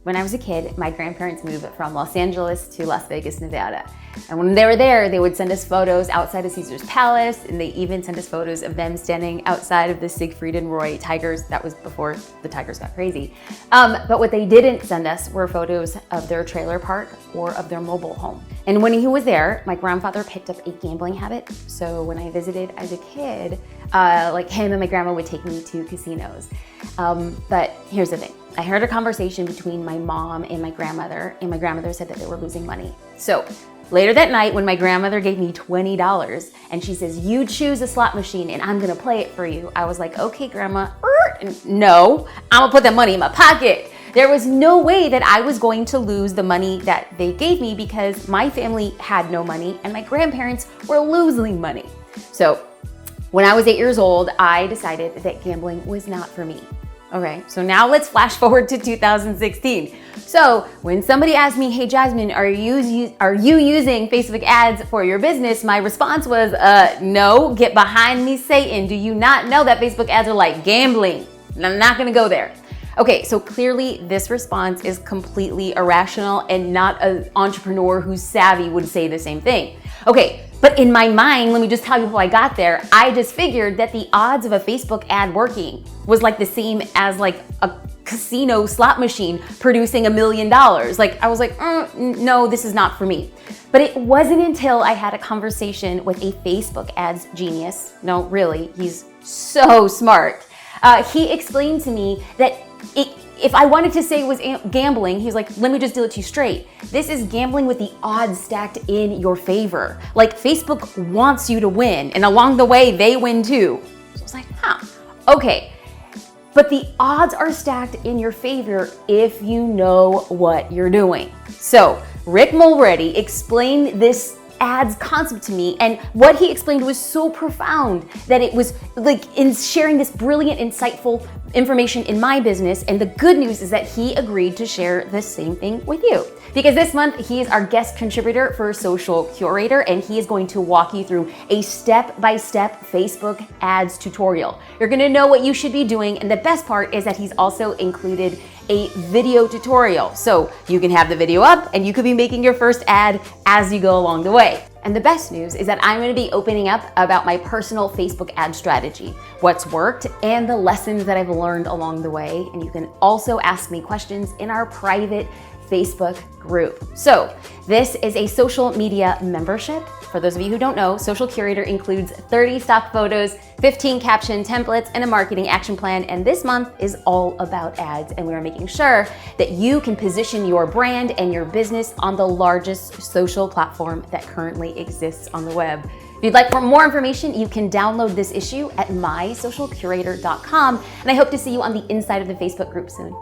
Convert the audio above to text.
When I was a kid, my grandparents moved from Los Angeles to Las Vegas, Nevada. And when they were there, they would send us photos outside of Caesar's Palace, and they even sent us photos of them standing outside of the Siegfried and Roy Tigers. That was before the Tigers got crazy. But what they didn't send us were photos of their trailer park or of their mobile home. And when he was there, my grandfather picked up a gambling habit. So when I visited as a kid, like him and my grandma would take me to casinos. But here's the thing. I heard a conversation between my mom and my grandmother said that they were losing money. So later that night, when my grandmother gave me $20 and she says, "You choose a slot machine and I'm gonna play it for you," I was like, "Okay, grandma." No, I'm gonna put that money in my pocket. There was no way that I was going to lose the money that they gave me because my family had no money and my grandparents were losing money. So when I was 8 years old, I decided that gambling was not for me. Okay, so now let's flash forward to 2016. So when somebody asked me, "Hey Jasmine, are you using Facebook ads for your business?" My response was, "No, get behind me, Satan. Do you not know that Facebook ads are like gambling?" And I'm not gonna go there. Okay, so clearly this response is completely irrational and not an entrepreneur who's savvy would say the same thing. Okay, but in my mind, let me just tell you how I got there. I just figured that the odds of a Facebook ad working was like the same as like a casino slot machine producing $1 million. Like I was like, no, this is not for me. But it wasn't until I had a conversation with a Facebook ads genius. No, really, he's so smart. He explained to me that if I wanted to say it was gambling, he's like, "Let me just deal it to you straight. This is gambling with the odds stacked in your favor. Like Facebook wants you to win, and along the way, they win too." So I was like, okay. But the odds are stacked in your favor if you know what you're doing. So Rick Mulready explained this ads concept to me, and what he explained was so profound that it was like in sharing this brilliant, insightful information in my business. And the good news is that he agreed to share the same thing with you, because this month he is our guest contributor for Social Curator, and he is going to walk you through a step-by-step Facebook ads tutorial. You're gonna know what you should be doing, and the best part is that he's also included a video tutorial. So you can have the video up and you could be making your first ad as you go along the way. And the best news is that I'm gonna be opening up about my personal Facebook ad strategy, what's worked, and the lessons that I've learned along the way. And you can also ask me questions in our private Facebook group. So this is a social media membership. For those of you who don't know, Social Curator includes 30 stock photos, 15 caption templates, and a marketing action plan. And this month is all about ads. And we are making sure that you can position your brand and your business on the largest social platform that currently exists on the web. If you'd like more information, you can download this issue at mysocialcurator.com. And I hope to see you on the inside of the Facebook group soon.